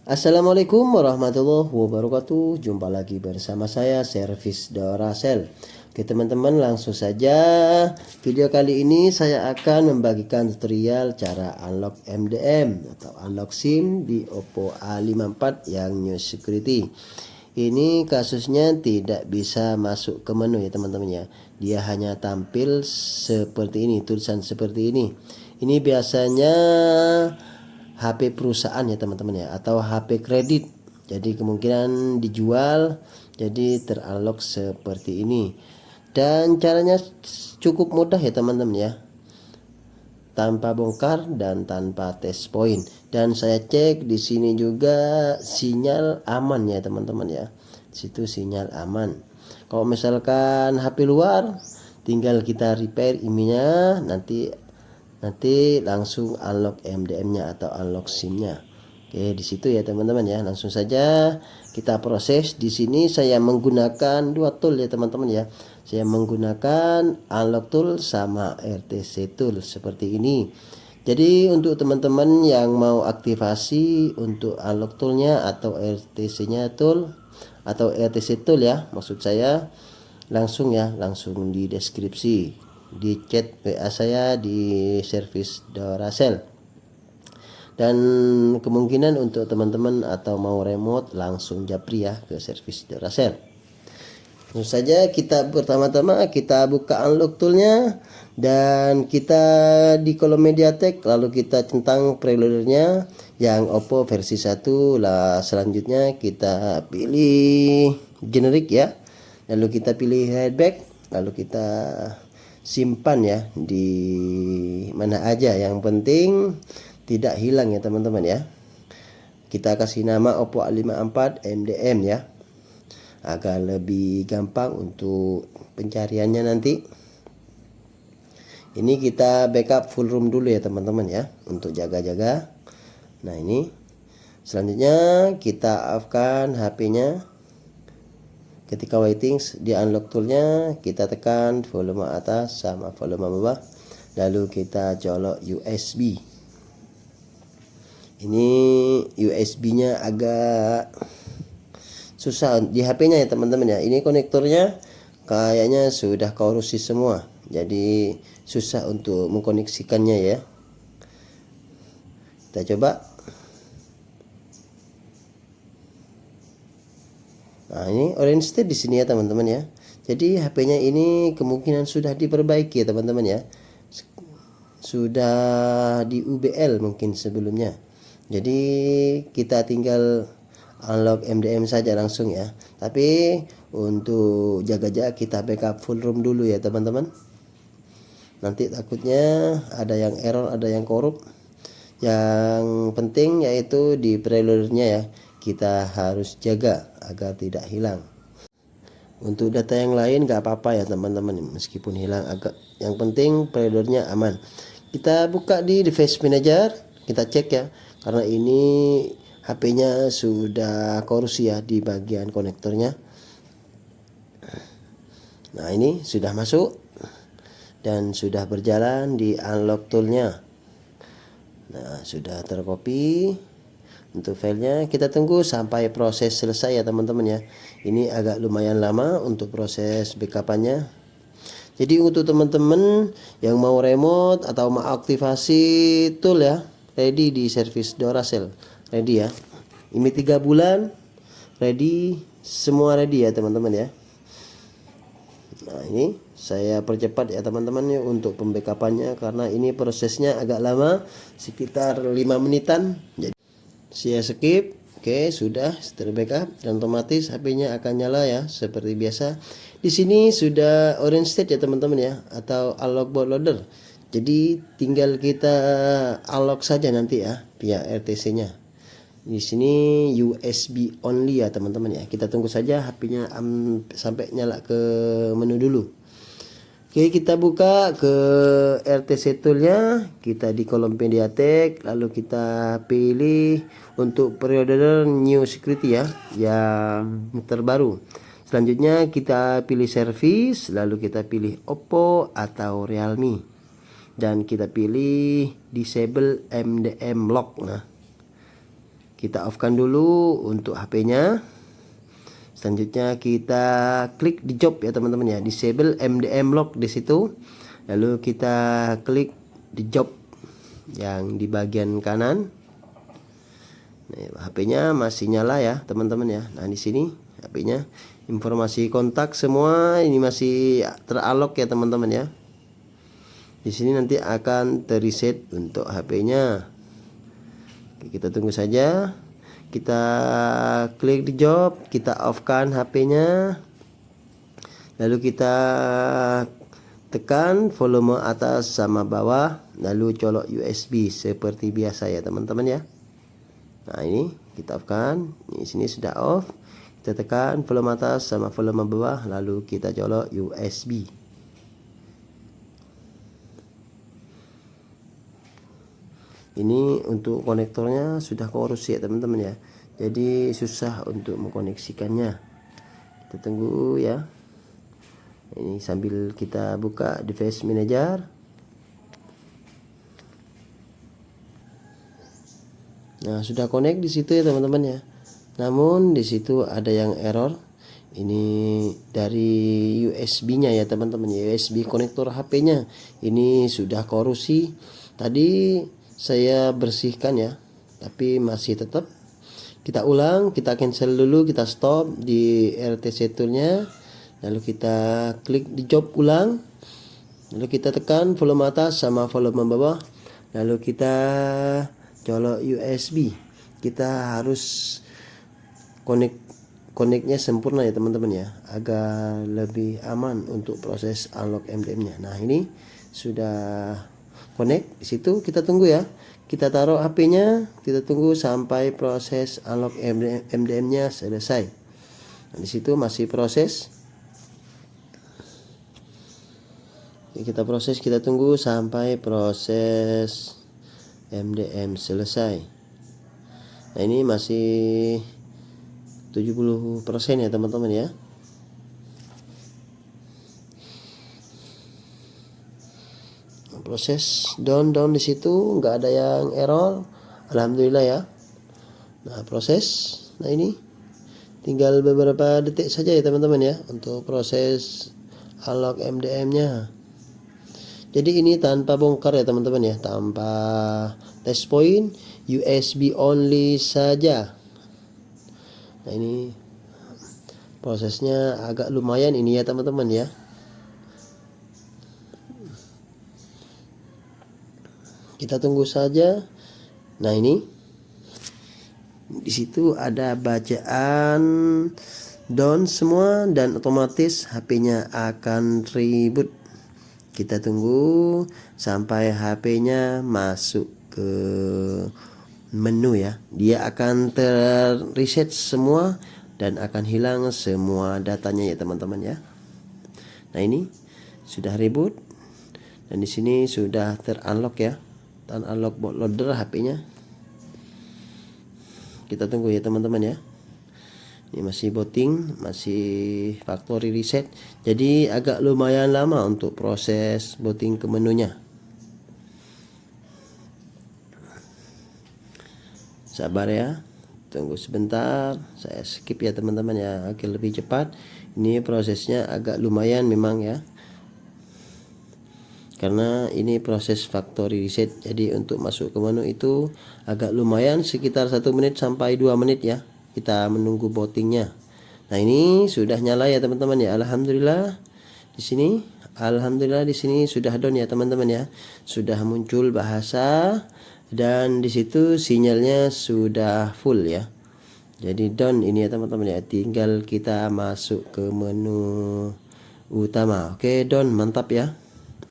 Assalamualaikum warahmatullahi wabarakatuh. Jumpa lagi bersama saya Servis Doracel. Oke teman-teman, langsung saja video kali ini saya akan membagikan tutorial cara unlock MDM atau unlock SIM di Oppo A54 yang new security. Ini kasusnya tidak bisa masuk ke menu ya teman-teman ya. Dia hanya tampil seperti ini, tulisan seperti ini. Ini biasanya HP perusahaan ya teman-teman ya, atau HP kredit. Jadi kemungkinan dijual, jadi terunlock seperti ini. Dan caranya cukup mudah ya teman-teman ya, tanpa bongkar dan tanpa tes point. Dan saya cek di sini juga sinyal aman ya teman-teman ya. Situ sinyal aman. Kalau misalkan HP luar, tinggal kita repair IMEI-nya, nanti langsung unlock MDM-nya atau unlock SIM-nya. Oke, di situ ya teman-teman ya. Langsung saja kita proses. Di sini saya menggunakan dua tool ya teman-teman ya. Saya menggunakan unlock tool sama RTC tool seperti ini. Jadi untuk teman-teman yang mau aktivasi untuk unlock toolnya atau RTC-nya tool atau RTC tool ya, maksud saya langsung di deskripsi, di chat WA saya di Servis Doracel. Dan kemungkinan untuk teman-teman atau mau remote langsung japri ya ke Servis Doracel. Langsung saja kita pertama-tama kita buka unlock toolnya dan kita di kolom MediaTek, lalu kita centang preloadernya yang Oppo versi 1 lah. Selanjutnya kita pilih generic ya, lalu kita pilih hideback, lalu kita simpan ya di mana aja, yang penting tidak hilang ya teman-teman ya. Kita kasih nama Oppo A54 MDM ya, agar lebih gampang untuk pencariannya nanti. Ini kita backup full room dulu ya teman-teman ya, untuk jaga-jaga. Nah ini selanjutnya kita off-kan HP-nya. Ketika waiting di unlock toolnya, kita tekan volume atas sama volume bawah, lalu kita colok USB. Ini USB-nya agak susah di HP-nya ya teman-teman ya. Ini konektornya kayaknya sudah korosi semua, jadi susah untuk mengkoneksikannya ya. Kita coba. Nah ini orange state di sini ya teman-teman ya. Jadi HP-nya ini kemungkinan sudah diperbaiki ya teman-teman ya. Sudah di UBL mungkin sebelumnya. Jadi kita tinggal unlock MDM saja langsung ya. Tapi untuk jaga-jaga kita backup full ROM dulu ya teman-teman. Nanti takutnya ada yang error, ada yang korup. Yang penting yaitu di preloadernya ya, kita harus jaga agar tidak hilang. Untuk data yang lain gak apa-apa ya teman-teman, meskipun hilang agak, yang penting preloadernya aman. Kita buka di device manager, kita cek ya, karena ini HP-nya sudah korosi ya di bagian konektornya. Nah ini sudah masuk dan sudah berjalan di unlock toolnya. Nah sudah tercopy untuk filenya. Kita tunggu sampai proses selesai ya teman-teman ya. Ini agak lumayan lama untuk proses backupannya. Jadi untuk teman-teman yang mau remote atau mau aktivasi tool ya, ready di Servis Doracel, ready ya. Ini 3 bulan ready, semua ready ya teman-teman ya. Nah ini saya percepat ya teman-teman ya untuk pembackupannya, karena ini prosesnya agak lama, sekitar 5 menitan. Jadi saya skip. Oke, sudah terbackup dan otomatis HP-nya akan nyala ya seperti biasa. Di sini sudah orange state ya teman-teman ya, atau unlock bootloader. Jadi tinggal kita unlock saja nanti ya via RTC-nya. Di sini USB only ya teman-teman ya. Kita tunggu saja HP-nya sampai nyala ke menu dulu. Oke, kita buka ke RTC toolnya, kita di kolom MediaTek, lalu kita pilih untuk preorder new security ya, yang terbaru. Selanjutnya kita pilih service, lalu kita pilih Oppo atau Realme, dan kita pilih disable MDM lock. Nah Kita off-kan dulu untuk HP-nya. Selanjutnya kita klik di job ya teman-teman ya, disable MDM lock di situ. Lalu kita klik di job yang di bagian kanan. Nah, HP-nya masih nyala ya teman-teman ya. Nah di sini HP-nya, informasi kontak semua ini masih teralok ya teman-teman ya. Di sini nanti akan terreset untuk HP-nya. Kita tunggu saja. Kita klik di job, kita off-kan HP-nya. Lalu kita tekan volume atas sama bawah, lalu colok USB seperti biasa ya teman-teman ya. Nah, ini kita off-kan. Di sini sudah off. Kita tekan volume atas sama volume bawah, lalu kita colok USB. Ini untuk konektornya sudah korus ya teman-teman ya, jadi susah untuk mengkoneksikannya. Kita tunggu ya. Ini sambil kita buka device manager. Nah sudah connect di situ ya teman-teman ya. Namun di situ ada yang error. Ini dari USB-nya ya teman-teman, USB konektor HP-nya ini sudah korosi. Tadi saya bersihkan ya, tapi masih tetap. Kita ulang, kita cancel dulu, kita stop di RTC toolnya, lalu kita klik di job ulang, lalu kita tekan volume atas sama volume bawah, lalu kita colok USB. Kita harus connectnya sempurna ya teman-teman ya, agar lebih aman untuk proses unlock MDM-nya. Nah ini sudah connect. Di situ kita tunggu ya. Kita taruh HP-nya, kita tunggu sampai proses unlock MDM-nya selesai. Nah, di situ masih proses. Kita proses, kita tunggu sampai proses MDM selesai. Nah, ini masih 70% ya teman-teman ya. Proses down di situ nggak ada yang error, alhamdulillah ya. Nah proses, nah ini tinggal beberapa detik saja ya teman-teman ya untuk proses unlock MDM-nya. Jadi ini tanpa bongkar ya teman-teman ya, tanpa test point, USB only saja. Nah ini prosesnya agak lumayan ini ya teman-teman ya. Kita tunggu saja. Nah ini di situ ada bacaan down semua dan otomatis HP-nya akan reboot. Kita tunggu sampai HP-nya masuk ke menu ya. Dia akan terreset semua dan akan hilang semua datanya ya teman-teman ya. Nah ini sudah reboot dan di sini sudah terunlock ya. Unlock bootloader HP-nya. Kita tunggu ya teman-teman ya. Ini masih booting, masih factory reset. Jadi agak lumayan lama untuk proses booting ke menunya. Sabar ya. Tunggu sebentar. Saya skip ya teman-teman ya, agar lebih cepat. Ini prosesnya agak lumayan memang ya, karena ini proses factory reset. Jadi untuk masuk ke menu itu agak lumayan, sekitar 1 menit sampai 2 menit ya, kita menunggu bootingnya. Nah ini sudah nyala ya teman-teman ya, alhamdulillah. Di sini alhamdulillah di sini sudah down ya teman-teman ya, sudah muncul bahasa dan di situ sinyalnya sudah full ya. Jadi down ini ya teman-teman ya, tinggal kita masuk ke menu utama. Oke, down, mantap ya.